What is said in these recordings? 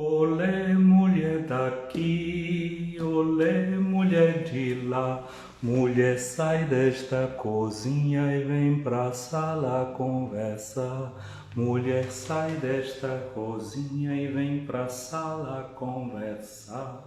Olê, mulher daqui, olê, mulher de lá. Mulher, sai desta cozinha e vem pra sala conversar. Mulher, sai desta cozinha e vem pra sala conversar.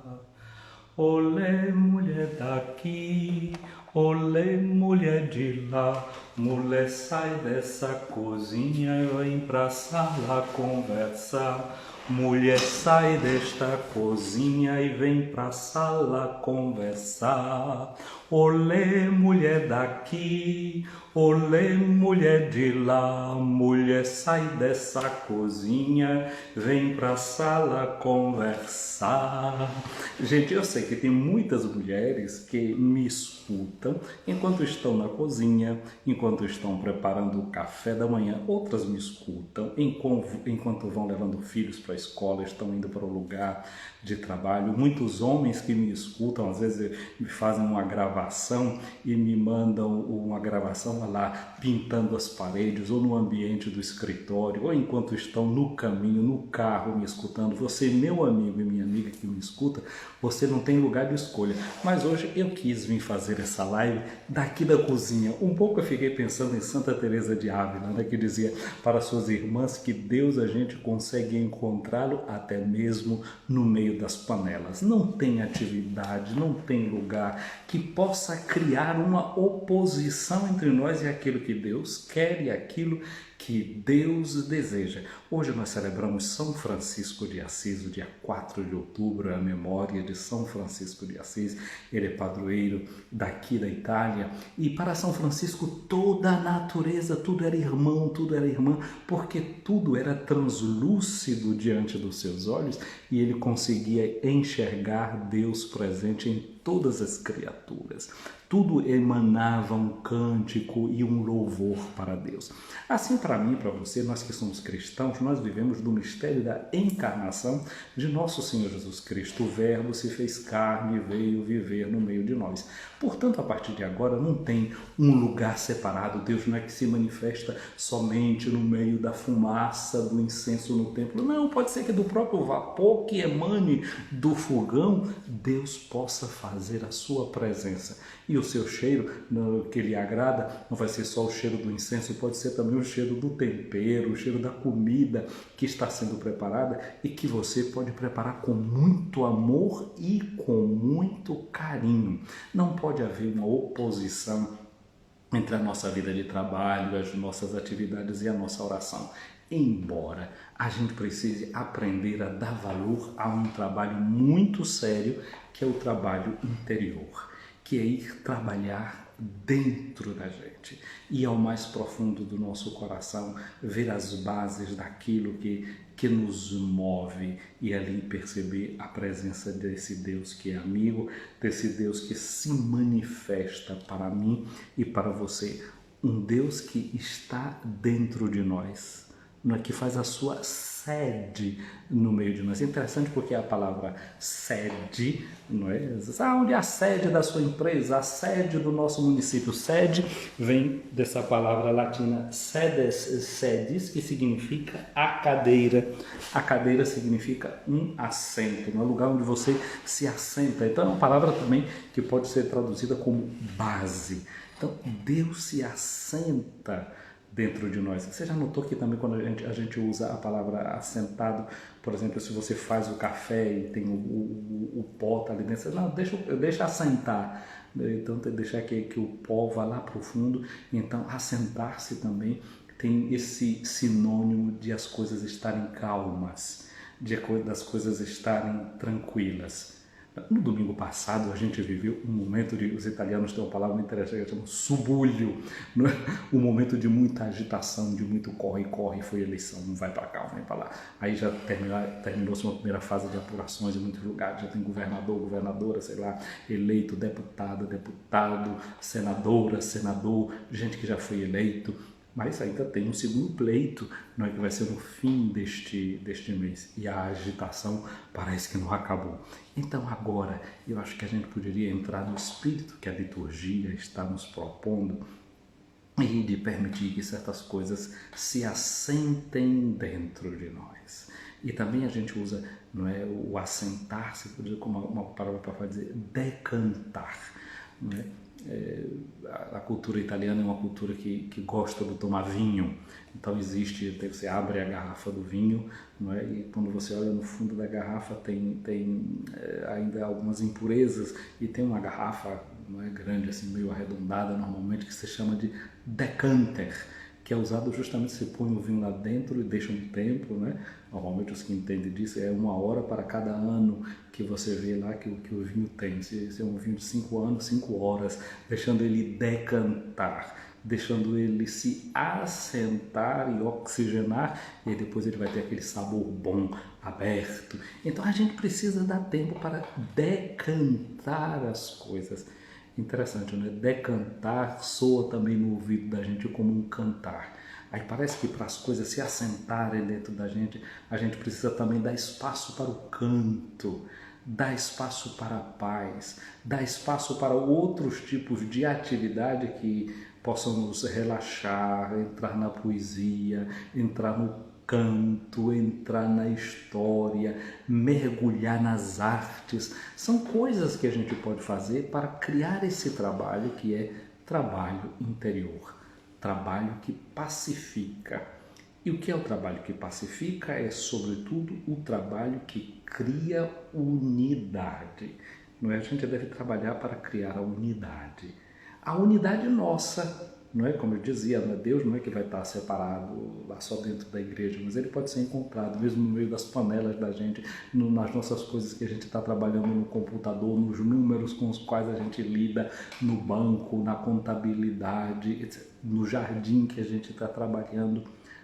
Olê, mulher daqui, olê, mulher de lá. Mulher, sai dessa cozinha e vem pra sala conversar. Mulher, sai desta cozinha e vem pra sala conversar. Olê, mulher daqui, olê, mulher de lá. Mulher, sai dessa cozinha, vem pra sala conversar. Gente, eu sei que tem muitas mulheres que me escutam enquanto estão na cozinha, enquanto estão preparando o café da manhã. Outras me escutam enquanto vão levando filhos para a escola, estão indo para o lugar de trabalho. Muitos homens que me escutam, às vezes me fazem uma gravação e me mandam uma gravação lá pintando as paredes ou no ambiente do escritório, ou enquanto estão no caminho, no carro me escutando. Você, meu amigo e minha amiga que me escuta, você não tem lugar de escolha. Mas hoje eu quis vir fazer essa live daqui da cozinha. Um pouco eu fiquei pensando em Santa Teresa de Ávila, né, que dizia para suas irmãs que Deus a gente consegue encontrá-lo até mesmo no meio das panelas. Não tem atividade, não tem lugar que possa criar uma oposição entre nós e aquilo que Deus quer e aquilo que Deus deseja. Hoje nós celebramos São Francisco de Assis, o dia 4 de outubro, é a memória de São Francisco de Assis. Ele é padroeiro daqui da Itália, e para São Francisco toda a natureza, tudo era irmão, tudo era irmã, porque tudo era translúcido diante dos seus olhos e ele conseguia enxergar Deus presente em todas as criaturas. Tudo emanava um cântico e um louvor para Deus. Assim, para mim e para você, nós que somos cristãos, nós vivemos do mistério da encarnação de nosso Senhor Jesus Cristo. O Verbo se fez carne e veio viver no meio de nós. Portanto, a partir de agora, não tem um lugar separado. Deus não é que se manifesta somente no meio da fumaça do incenso no templo. Não, pode ser que do próprio vapor que emane do fogão, Deus possa fazer a sua presença. E o seu cheiro, que lhe agrada, não vai ser só o cheiro do incenso, pode ser também o cheiro do tempero, o cheiro da comida que está sendo preparada e que você pode preparar com muito amor e com muito carinho. Não pode haver uma oposição entre a nossa vida de trabalho, as nossas atividades e a nossa oração. Embora a gente precise aprender a dar valor a um trabalho muito sério, que é o trabalho interior, que é ir trabalhar dentro da gente, ir ao mais profundo do nosso coração, ver as bases daquilo que nos move e ali perceber a presença desse Deus que é amigo, desse Deus que se manifesta para mim e para você, um Deus que está dentro de nós, que faz a sua sede no meio de nós. É interessante porque a palavra sede, não é? Onde é a sede da sua empresa? A sede do nosso município. Sede vem dessa palavra latina sedes, sedis, que significa a cadeira. A cadeira significa um assento, um lugar onde você se assenta. Então é uma palavra também que pode ser traduzida como base. Então Deus se assenta dentro de nós. Você já notou que também quando a gente usa a palavra assentado, por exemplo, se você faz o café e tem o pó tá ali dentro, você, não, deixa assentar, então deixar que o pó vá lá para o fundo. Então assentar-se também tem esse sinônimo de as coisas estarem calmas, das coisas estarem tranquilas. No domingo passado a gente viveu um momento de, os italianos têm uma palavra muito interessante, chama subúrbio, né? Um momento de muita agitação, de muito corre-corre, foi eleição, um vai para cá, um vai para lá. Aí já terminou-se uma primeira fase de apurações em muitos lugares, já tem governador, governadora, sei lá, eleito, deputado, senadora, senador, gente que já foi eleito. Mas ainda tem um segundo pleito, não é, que vai ser no fim deste mês, e a agitação parece que não acabou. Então agora eu acho que a gente poderia entrar no espírito que a liturgia está nos propondo e de permitir que certas coisas se assentem dentro de nós, E também a gente usa, não é, o assentar-se como uma palavra para dizer decantar. Não é? A cultura italiana é uma cultura que gosta de tomar vinho, então você abre a garrafa do vinho, não é? E quando você olha no fundo da garrafa tem ainda algumas impurezas, e tem uma garrafa, não é, grande, assim, meio arredondada normalmente, que se chama de decanter, que é usado justamente, você põe o vinho lá dentro e deixa um tempo, né? Normalmente os que entendem disso é 1 hora para cada ano que você vê lá que o vinho tem. Se é um vinho de 5 anos, 5 horas, deixando ele decantar, deixando ele se assentar e oxigenar, e aí depois ele vai ter aquele sabor bom, aberto. Então a gente precisa dar tempo para decantar as coisas. Interessante, né? Decantar soa também no ouvido da gente como um cantar. Aí parece que para as coisas se assentarem dentro da gente, a gente precisa também dar espaço para o canto, dar espaço para a paz, dar espaço para outros tipos de atividade que possam nos relaxar, entrar na poesia, entrar no canto, entrar na história, mergulhar nas artes. São coisas que a gente pode fazer para criar esse trabalho que é trabalho interior, trabalho que pacifica. E o que é o trabalho que pacifica? É, sobretudo, o trabalho que cria unidade. Não é? A gente deve trabalhar para criar a unidade. A unidade nossa, não é? Como eu dizia, não é? Deus não é que vai estar separado lá só dentro da igreja, mas ele pode ser encontrado mesmo no meio das panelas da gente, nas nossas coisas que a gente está trabalhando no computador, nos números com os quais a gente lida no banco, na contabilidade, etc. No jardim que a gente está trabalhando.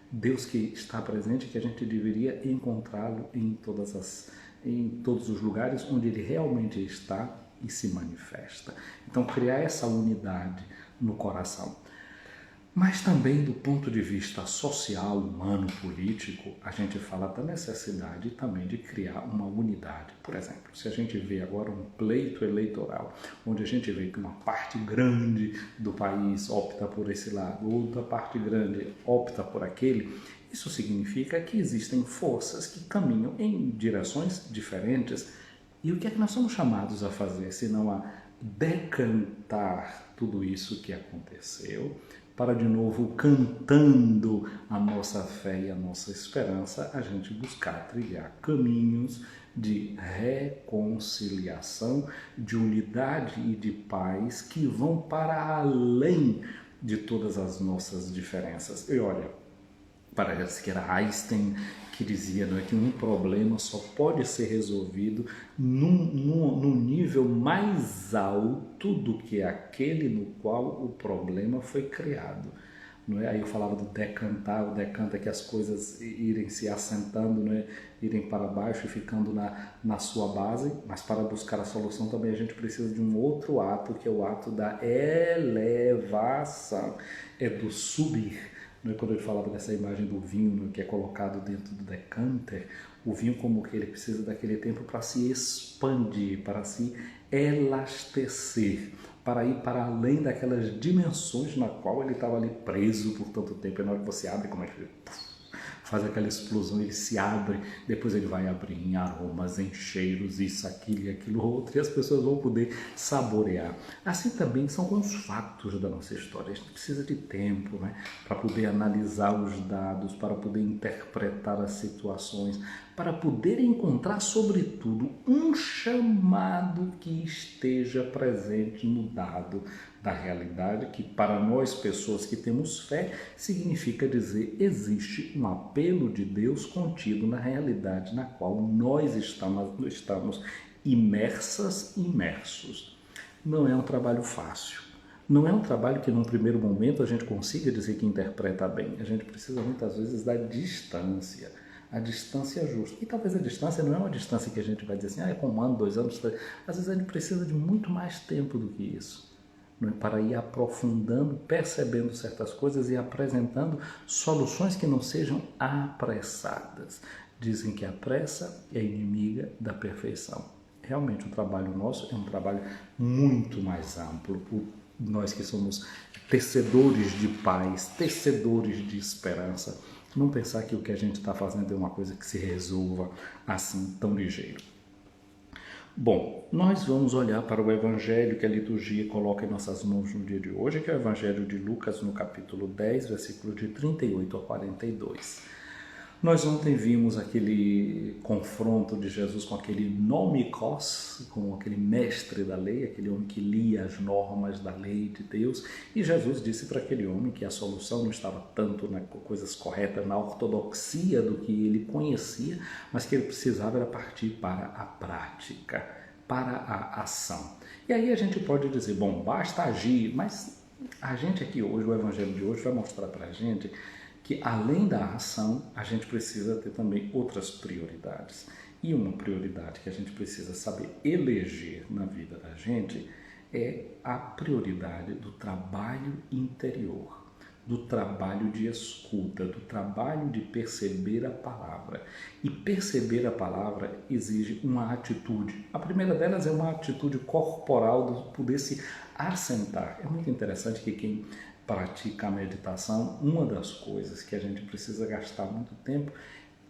Deus que está presente, que a gente deveria encontrá-lo em todos os lugares onde ele realmente está e se manifesta. Então, criar essa unidade no coração. Mas também do ponto de vista social, humano, político, a gente fala da necessidade também de criar uma unidade. Por exemplo, se a gente vê agora um pleito eleitoral, onde a gente vê que uma parte grande do país opta por esse lado, outra parte grande opta por aquele, isso significa que existem forças que caminham em direções diferentes. E o que é que nós somos chamados a fazer, senão a decantar tudo isso que aconteceu, para de novo, cantando a nossa fé e a nossa esperança, a gente buscar trilhar caminhos de reconciliação, de unidade e de paz que vão para além de todas as nossas diferenças. E olha, parece que era Einstein que dizia, não é, que um problema só pode ser resolvido num nível mais alto do que aquele no qual o problema foi criado. Não é? Aí eu falava do decantar, o decanta é que as coisas irem se assentando, não é? Irem para baixo e ficando na sua base, mas para buscar a solução também a gente precisa de um outro ato, que é o ato da elevação, é do subir. Quando eu falava dessa imagem do vinho, que é colocado dentro do decanter, o vinho como que ele precisa daquele tempo para se expandir, para se elastecer, para ir para além daquelas dimensões na qual ele estava ali preso por tanto tempo. E na hora que você abre, como é que ele faz aquela explosão, ele se abre, depois ele vai abrir em aromas, em cheiros, isso, aquilo e aquilo outro, e as pessoas vão poder saborear. Assim também são com os fatos da nossa história. A gente precisa de tempo, né, para poder analisar os dados, para poder interpretar as situações, para poder encontrar, sobretudo, um chamado que esteja presente no dado da realidade, que para nós, pessoas que temos fé, significa dizer existe um apelo de Deus contido na realidade na qual nós estamos imersos. Não é um trabalho fácil. Não é um trabalho que num primeiro momento a gente consiga dizer que interpreta bem. A gente precisa muitas vezes da distância. A distância justa. E talvez a distância não é uma distância que a gente vai dizer assim, é com 1 ano, 2 anos, 3. Às vezes a gente precisa de muito mais tempo do que isso, não é? Para ir aprofundando, percebendo certas coisas e apresentando soluções que não sejam apressadas. Dizem que a pressa é inimiga da perfeição. Realmente o trabalho nosso é um trabalho muito mais amplo. Nós que somos tecedores de paz, tecedores de esperança, Não pensar que o que a gente está fazendo é uma coisa que se resolva assim tão ligeiro. Bom, nós vamos olhar para o evangelho que a liturgia coloca em nossas mãos no dia de hoje, que é o evangelho de Lucas, no capítulo 10, versículo de 38 a 42. Nós ontem vimos aquele confronto de Jesus com aquele nomikos, com aquele mestre da lei, aquele homem que lia as normas da lei de Deus, e Jesus disse para aquele homem que a solução não estava tanto nas coisas corretas, na ortodoxia do que ele conhecia, mas que ele precisava era partir para a prática, para a ação. E aí a gente pode dizer, bom, basta agir, mas a gente aqui hoje, o evangelho de hoje vai mostrar para a gente que além da ação, a gente precisa ter também outras prioridades. E uma prioridade que a gente precisa saber eleger na vida da gente é a prioridade do trabalho interior, do trabalho de escuta, do trabalho de perceber a palavra. E perceber a palavra exige uma atitude. A primeira delas é uma atitude corporal, de poder se assentar. É muito interessante que quem pratica a meditação, uma das coisas que a gente precisa gastar muito tempo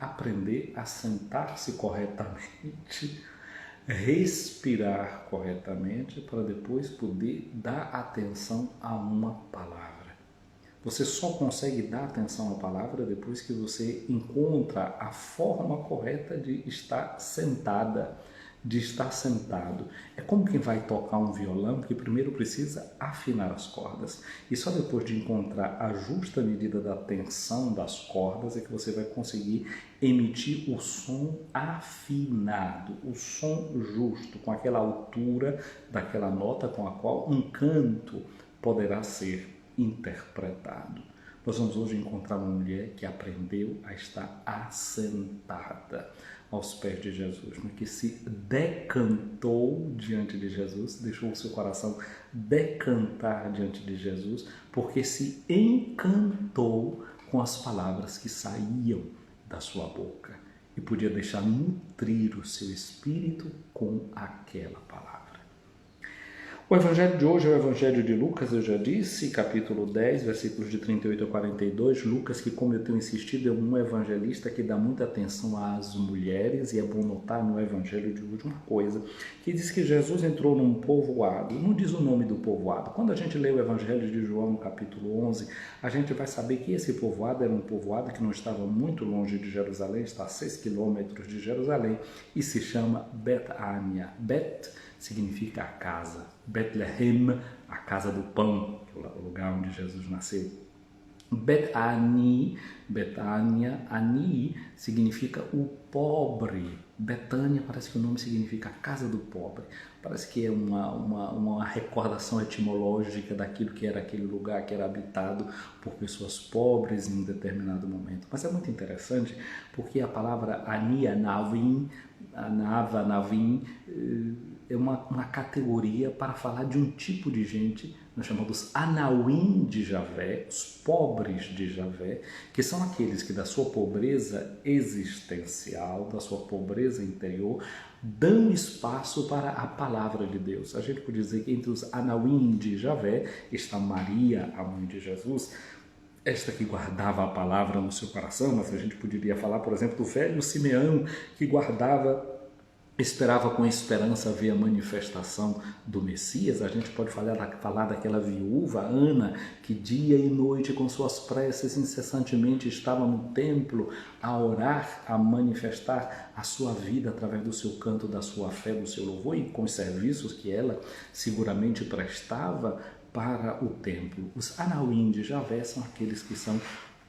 é aprender a sentar-se corretamente, respirar corretamente, para depois poder dar atenção a uma palavra. Você só consegue dar atenção à palavra depois que você encontra a forma correta de estar sentada, de estar sentado. É como quem vai tocar um violão, que primeiro precisa afinar as cordas. E só depois de encontrar a justa medida da tensão das cordas é que você vai conseguir emitir o som afinado, o som justo, com aquela altura daquela nota com a qual um canto poderá ser interpretado. Nós vamos hoje encontrar uma mulher que aprendeu a estar assentada aos pés de Jesus, que se decantou diante de Jesus, deixou o seu coração decantar diante de Jesus, porque se encantou com as palavras que saíam da sua boca e podia deixar nutrir o seu espírito com aquela palavra. O evangelho de hoje é o evangelho de Lucas, eu já disse, capítulo 10, versículos de 38 a 42. Lucas, que como eu tenho insistido, é um evangelista que dá muita atenção às mulheres, e é bom notar no evangelho de hoje uma coisa, que diz que Jesus entrou num povoado, não diz o nome do povoado. Quando a gente lê o evangelho de João, no capítulo 11, a gente vai saber que esse povoado era um povoado que não estava muito longe de Jerusalém, está a 6 quilômetros de Jerusalém, e se chama Betânia. Bet significa a casa. Betlehem, a casa do pão, que é o lugar onde Jesus nasceu. Betânia, Ani, significa o pobre. Betânia parece que o nome significa a casa do pobre. Parece que é uma recordação etimológica daquilo que era aquele lugar que era habitado por pessoas pobres em um determinado momento. Mas é muito interessante porque a palavra Ani, Navim, é uma categoria para falar de um tipo de gente, nós chamamos Anauim de Javé, os pobres de Javé, que são aqueles que da sua pobreza existencial, da sua pobreza interior, dão espaço para a palavra de Deus. A gente pode dizer que entre os Anauim de Javé está Maria, a mãe de Jesus, esta que guardava a palavra no seu coração, mas a gente poderia falar, por exemplo, do velho Simeão, que esperava com esperança ver a manifestação do Messias. A gente pode falar daquela viúva, Ana, que dia e noite com suas preces incessantemente estava no templo a orar, a manifestar a sua vida através do seu canto, da sua fé, do seu louvor e com os serviços que ela seguramente prestava para o templo. Os Anauim de Javé são aqueles que são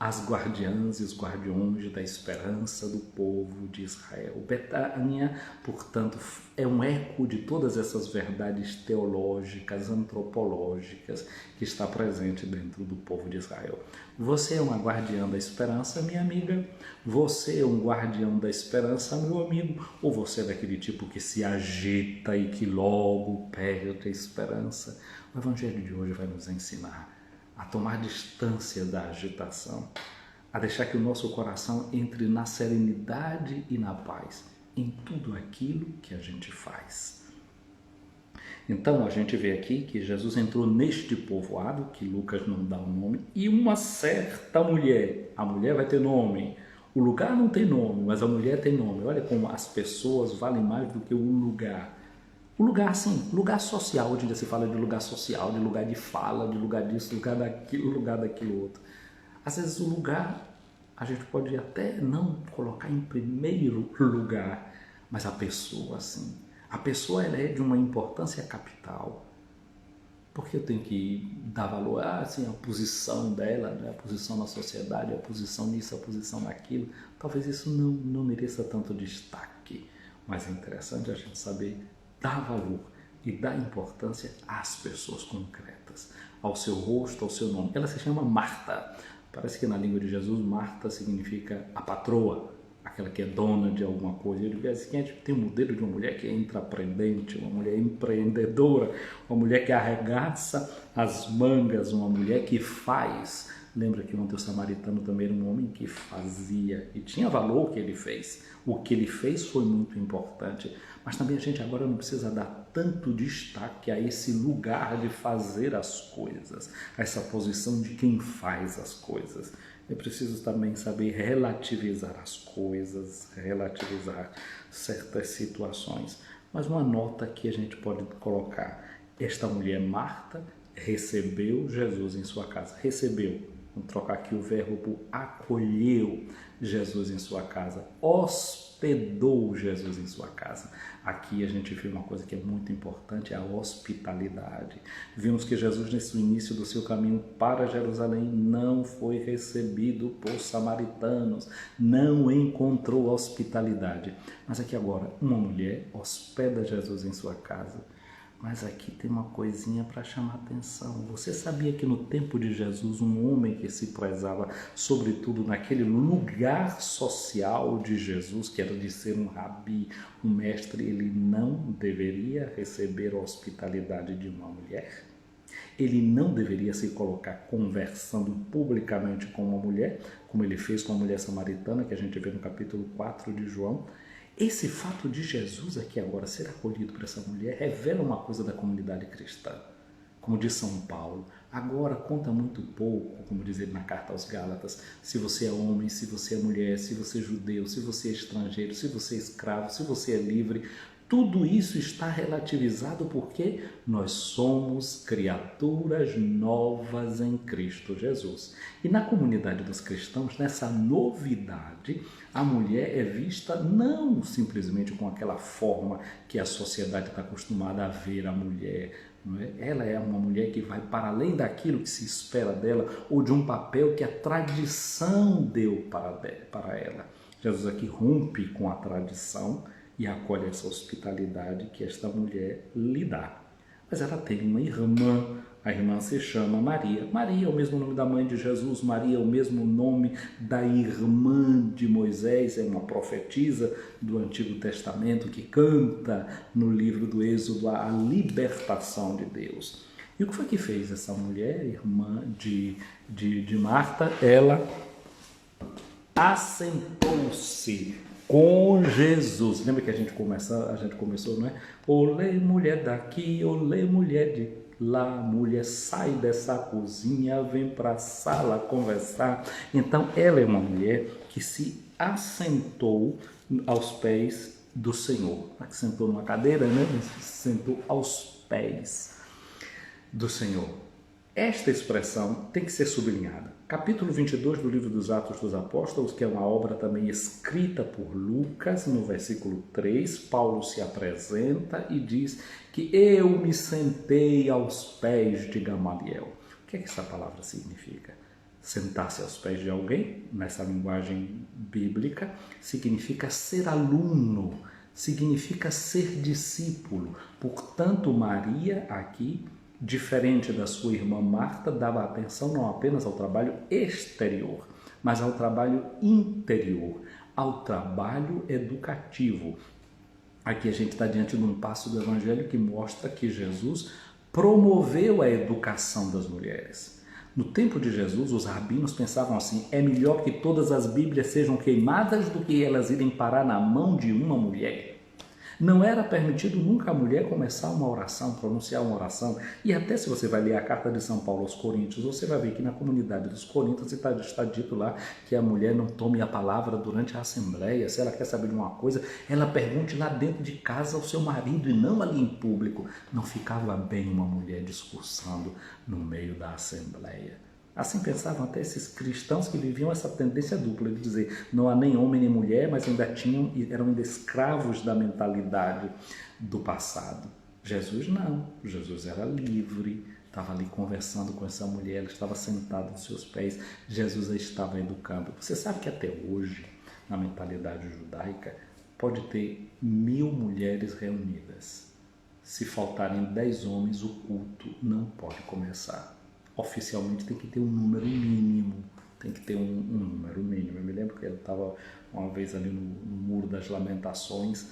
as guardiãs e os guardiões da esperança do povo de Israel. Betânia, portanto, é um eco de todas essas verdades teológicas, antropológicas, que está presente dentro do povo de Israel. Você é uma guardiã da esperança, minha amiga? Você é um guardião da esperança, meu amigo? Ou você é daquele tipo que se agita e que logo perde a esperança? O Evangelho de hoje vai nos ensinar a tomar distância da agitação, a deixar que o nosso coração entre na serenidade e na paz em tudo aquilo que a gente faz. Então a gente vê aqui que Jesus entrou neste povoado, que Lucas não dá um nome, e uma certa mulher, a mulher vai ter nome, o lugar não tem nome, mas a mulher tem nome. Olha como as pessoas valem mais do que o lugar. O lugar, sim, lugar social, hoje em dia se fala de lugar social, de lugar de fala, de lugar disso, lugar daquilo outro. Às vezes o lugar a gente pode até não colocar em primeiro lugar, mas a pessoa, sim. A pessoa ela é de uma importância capital. Porque eu tenho que dar valor assim, a posição dela, né? A posição na sociedade, a posição nisso, a posição naquilo. Talvez isso não mereça tanto destaque, mas é interessante a gente saber dar valor e dar importância às pessoas concretas, ao seu rosto, ao seu nome. Ela se chama Marta. Parece que na língua de Jesus, Marta significa a patroa, aquela que é dona de alguma coisa. Ele diz assim, a gente tem um modelo de uma mulher que é intraprendente, uma mulher empreendedora, uma mulher que arregaça as mangas, uma mulher que faz. Lembra que ontem o samaritano também era um homem que fazia e tinha valor o que ele fez. O que ele fez foi muito importante, mas também a gente agora não precisa dar tanto destaque a esse lugar de fazer as coisas, a essa posição de quem faz as coisas. É preciso também saber relativizar as coisas, relativizar certas situações. Mas uma nota que a gente pode colocar, esta mulher Marta recebeu Jesus em sua casa, recebeu. Vamos trocar aqui o verbo por acolheu Jesus em sua casa, hospedou Jesus em sua casa. Aqui a gente vê uma coisa que é muito importante, a hospitalidade. Vimos que Jesus, nesse início do seu caminho para Jerusalém, não foi recebido por samaritanos, não encontrou hospitalidade. Mas aqui agora, uma mulher hospeda Jesus em sua casa. Mas aqui tem uma coisinha para chamar atenção. Você sabia que no tempo de Jesus, um homem que se prezava, sobretudo naquele lugar social de Jesus, que era de ser um rabi, um mestre, ele não deveria receber a hospitalidade de uma mulher? Ele não deveria se colocar conversando publicamente com uma mulher, como ele fez com a mulher samaritana, que a gente vê no capítulo 4 de João. Esse fato de Jesus aqui agora ser acolhido por essa mulher revela uma coisa da comunidade cristã. Como diz São Paulo, agora conta muito pouco, como diz ele na carta aos Gálatas, se você é homem, se você é mulher, se você é judeu, se você é estrangeiro, se você é escravo, se você é livre. Tudo isso está relativizado porque nós somos criaturas novas em Cristo Jesus. E na comunidade dos cristãos, nessa novidade, a mulher é vista não simplesmente com aquela forma que a sociedade está acostumada a ver a mulher. Não é? Ela é uma mulher que vai para além daquilo que se espera dela ou de um papel que a tradição deu para ela. Jesus aqui rompe com a tradição e acolhe essa hospitalidade que esta mulher lhe dá. Mas ela tem uma irmã, a irmã se chama Maria. Maria é o mesmo nome da mãe de Jesus, Maria é o mesmo nome da irmã de Moisés, é uma profetisa do Antigo Testamento que canta no livro do Êxodo a libertação de Deus. E o que foi que fez essa mulher, irmã de Marta? Ela assentou-se com Jesus. Lembra que a gente começou, não é? Olê, mulher daqui, olê, mulher de lá, mulher sai dessa cozinha, vem para a sala conversar. Então, ela é uma mulher que se assentou aos pés do Senhor. Ela sentou numa cadeira, né? Se sentou aos pés do Senhor. Esta expressão tem que ser sublinhada. Capítulo 22 do livro dos Atos dos Apóstolos, que é uma obra também escrita por Lucas, no versículo 3, Paulo se apresenta e diz que eu me sentei aos pés de Gamaliel. O que é que essa palavra significa? Sentar-se aos pés de alguém, nessa linguagem bíblica, significa ser aluno, significa ser discípulo. Portanto, Maria aqui, diferente da sua irmã Marta, dava atenção não apenas ao trabalho exterior, mas ao trabalho interior, ao trabalho educativo. Aqui a gente está diante de um passo do Evangelho que mostra que Jesus promoveu a educação das mulheres. No tempo de Jesus, os rabinos pensavam assim, é melhor que todas as Bíblias sejam queimadas do que elas irem parar na mão de uma mulher. Não era permitido nunca a mulher começar uma oração, pronunciar uma oração. E até se você vai ler a carta de São Paulo aos Coríntios, você vai ver que na comunidade dos Coríntios está dito lá que a mulher não tome a palavra durante a assembleia. Se ela quer saber de uma coisa, ela pergunte lá dentro de casa ao seu marido e não ali em público. Não ficava bem uma mulher discursando no meio da assembleia. Assim pensavam até esses cristãos que viviam essa tendência dupla de dizer não há nem homem nem mulher, mas eram ainda escravos da mentalidade do passado. Jesus não, Jesus era livre, estava ali conversando com essa mulher, ela estava sentada aos seus pés, Jesus a estava educando. Você sabe que até hoje, na mentalidade judaica, pode ter 1000 mulheres reunidas. Se faltarem 10 homens, o culto não pode começar. Oficialmente tem que ter um número mínimo, tem que ter um número mínimo. Eu me lembro que ele estava uma vez ali no Muro das Lamentações,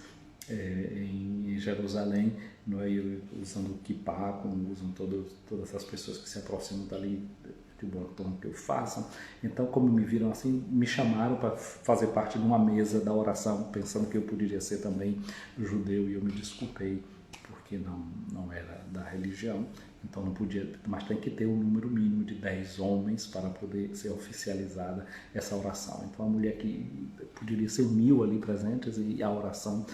em Jerusalém, usando o kippá, como usam todas as pessoas que se aproximam dali, de bom tom que eu faço. Então, como me viram assim, me chamaram para fazer parte de uma mesa da oração, pensando que eu poderia ser também judeu, e eu me desculpei, porque não era da religião. Então não podia, mas tem que ter um número mínimo de 10 homens para poder ser oficializada essa oração. Então a mulher que poderia ser 1000 ali presentes e a oração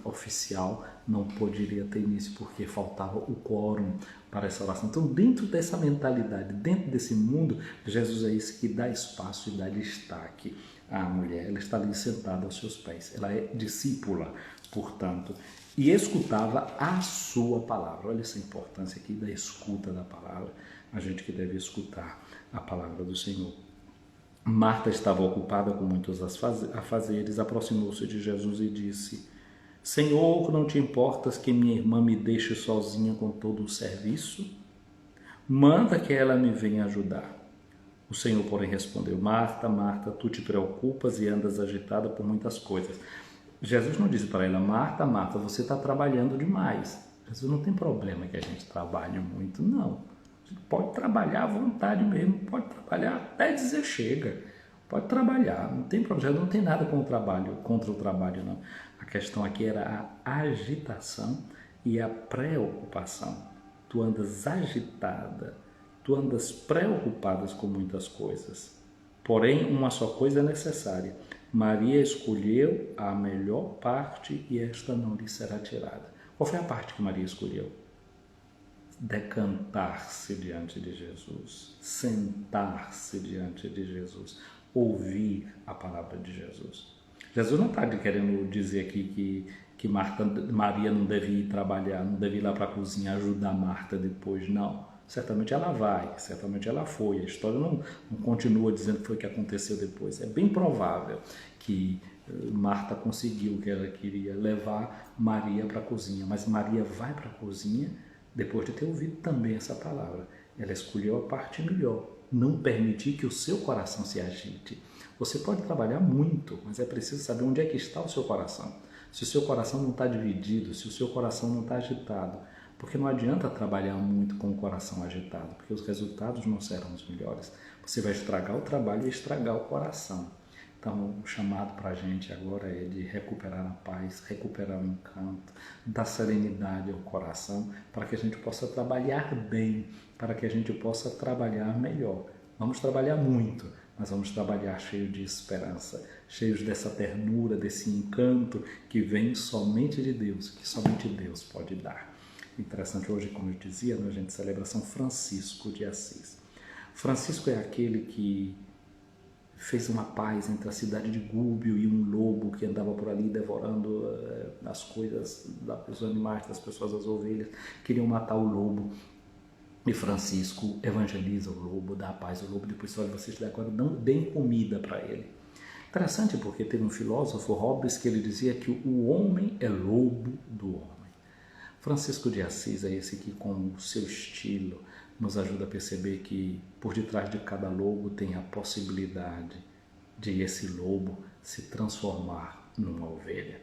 oficial não poderia ter início porque faltava o quórum para essa oração. Então dentro dessa mentalidade, dentro desse mundo, Jesus é esse que dá espaço e dá destaque à mulher. Ela está ali sentada aos seus pés. Ela é discípula, portanto, e escutava a sua palavra. Olha essa importância aqui da escuta da palavra, a gente que deve escutar a palavra do Senhor. Marta estava ocupada com muitos afazeres, aproximou-se de Jesus e disse: Senhor, não te importas que minha irmã me deixe sozinha com todo o serviço? Manda que ela me venha ajudar. O Senhor, porém, respondeu: Marta, Marta, tu te preocupas e andas agitada por muitas coisas. Jesus não disse para ela: Marta, Marta, você está trabalhando demais. Jesus não tem problema que a gente trabalhe muito, não. A gente pode trabalhar à vontade mesmo, pode trabalhar até dizer chega. Pode trabalhar, não tem problema. Jesus não tem nada contra o trabalho, não. A questão aqui era a agitação e a preocupação. Tu andas agitada, tu andas preocupada com muitas coisas. Porém, uma só coisa é necessária. Maria escolheu a melhor parte e esta não lhe será tirada. Qual foi a parte que Maria escolheu? Decantar-se diante de Jesus, sentar-se diante de Jesus, ouvir a palavra de Jesus. Jesus não está querendo dizer aqui que Maria não deve ir trabalhar, não deve ir lá para a cozinha ajudar Marta depois, não. Certamente ela vai, certamente ela foi. A história não continua dizendo que foi o que aconteceu depois. É bem provável que Marta conseguiu o que ela queria, levar Maria para a cozinha. Mas Maria vai para a cozinha depois de ter ouvido também essa palavra. Ela escolheu a parte melhor, não permitir que o seu coração se agite. Você pode trabalhar muito, mas é preciso saber onde é que está o seu coração. Se o seu coração não está dividido, se o seu coração não está agitado, porque não adianta trabalhar muito com o coração agitado, porque os resultados não serão os melhores. Você vai estragar o trabalho e estragar o coração. Então, o chamado para a gente agora é de recuperar a paz, recuperar o encanto, dar serenidade ao coração, para que a gente possa trabalhar bem, para que a gente possa trabalhar melhor. Vamos trabalhar muito, mas vamos trabalhar cheio de esperança, cheios dessa ternura, desse encanto que vem somente de Deus, que somente Deus pode dar. Interessante, hoje, como eu dizia, a gente celebra São Francisco de Assis. Francisco é aquele que fez uma paz entre a cidade de Gúbio e um lobo que andava por ali devorando as coisas dos animais, das pessoas, as ovelhas. Queriam matar o lobo. E Francisco evangeliza o lobo, dá a paz ao lobo. Depois, olha, vocês agora deem comida para ele. Interessante, porque teve um filósofo, Hobbes, que ele dizia que o homem é lobo do homem. Francisco de Assis é esse que, com o seu estilo, nos ajuda a perceber que por detrás de cada lobo tem a possibilidade de esse lobo se transformar numa ovelha.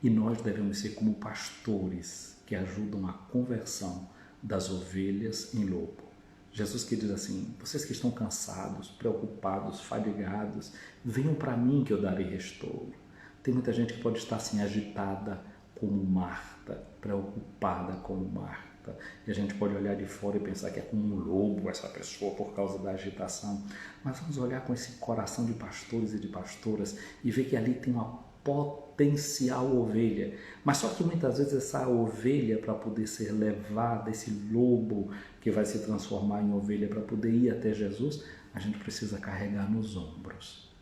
E nós devemos ser como pastores que ajudam a conversão das ovelhas em lobo. Jesus que diz assim: vocês que estão cansados, preocupados, fadigados, venham para mim que eu darei restoro. Tem muita gente que pode estar assim agitada como Marta, preocupada como Marta. E a gente pode olhar de fora e pensar que é como um lobo essa pessoa por causa da agitação. Mas vamos olhar com esse coração de pastores e de pastoras e ver que ali tem uma potencial ovelha. Mas só que muitas vezes essa ovelha, para poder ser levada, esse lobo que vai se transformar em ovelha, para poder ir até Jesus, a gente precisa carregar nos ombros,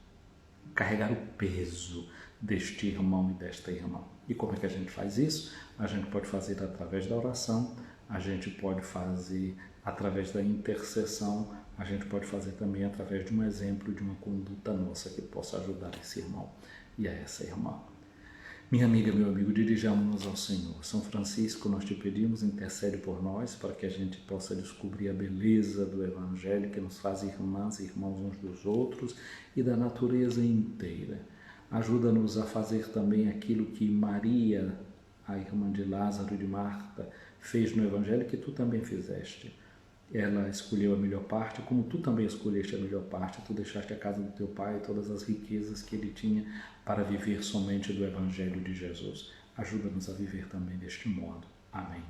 carregar o peso deste irmão e desta irmã. E como é que a gente faz isso? A gente pode fazer através da oração, a gente pode fazer através da intercessão, a gente pode fazer também através de um exemplo, de uma conduta nossa que possa ajudar esse irmão e a essa irmã. Minha amiga, meu amigo, dirijamos-nos ao Senhor. São Francisco, nós te pedimos, intercede por nós, para que a gente possa descobrir a beleza do Evangelho que nos faz irmãs e irmãos uns dos outros e da natureza inteira. Ajuda-nos a fazer também aquilo que Maria, a irmã de Lázaro e de Marta, fez no Evangelho, que tu também fizeste. Ela escolheu a melhor parte, como tu também escolheste a melhor parte. Tu deixaste a casa do teu pai e todas as riquezas que ele tinha para viver somente do Evangelho de Jesus. Ajuda-nos a viver também deste modo. Amém.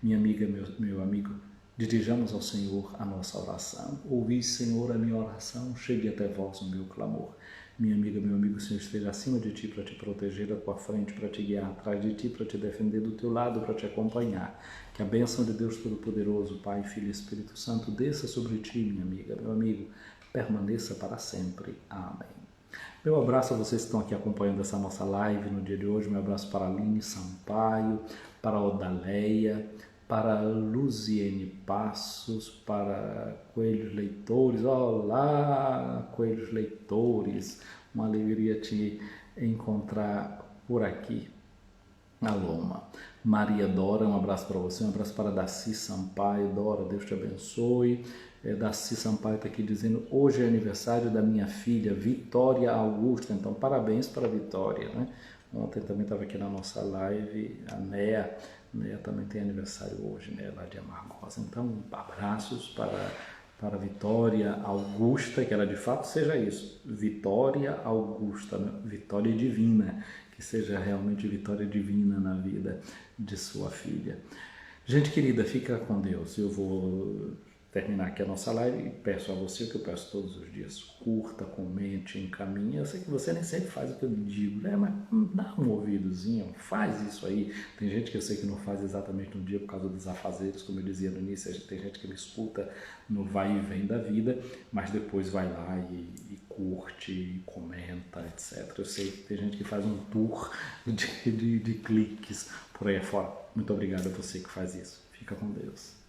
Minha amiga, meu amigo, dirijamos ao Senhor a nossa oração. Ouvi, Senhor, a minha oração, chegue até vós o meu clamor. Minha amiga, meu amigo, o Senhor esteja acima de ti para te proteger, à tua frente para te guiar, atrás de ti para te defender, do teu lado para te acompanhar. Que a bênção de Deus Todo-Poderoso, Pai, Filho e Espírito Santo, desça sobre ti, minha amiga, meu amigo, permaneça para sempre. Amém. Meu abraço a vocês que estão aqui acompanhando essa nossa live no dia de hoje. Meu abraço para a Aline Sampaio, para a Odaleia, para Luziene Passos, para Coelhos Leitores. Olá, Coelhos Leitores, uma alegria te encontrar por aqui na Loma. Maria Dora, um abraço para você, um abraço para Daci Sampaio. Dora, Deus te abençoe. Daci Sampaio está aqui dizendo, hoje é aniversário da minha filha Vitória Augusta, então parabéns para a Vitória, né? Ontem também estava aqui na nossa live, a Néa também tem aniversário hoje, né, lá de Amargosa. Então, abraços para Vitória Augusta, que ela de fato seja isso, Vitória Augusta, né? Vitória divina, que seja realmente vitória divina na vida de sua filha. Gente querida, fica com Deus. Eu vou terminar aqui a nossa live e peço a você o que eu peço todos os dias: curta, comente, encaminhe. Eu sei que você nem sempre faz o que eu digo, né? Mas dá um ouvidozinho, faz isso aí. Tem gente que eu sei que não faz exatamente no dia por causa dos afazeres, como eu dizia no início. Tem gente que me escuta no vai e vem da vida, mas depois vai lá e curte, e comenta, etc. Eu sei que tem gente que faz um tour de cliques por aí fora. Muito obrigado a você que faz isso. Fica com Deus.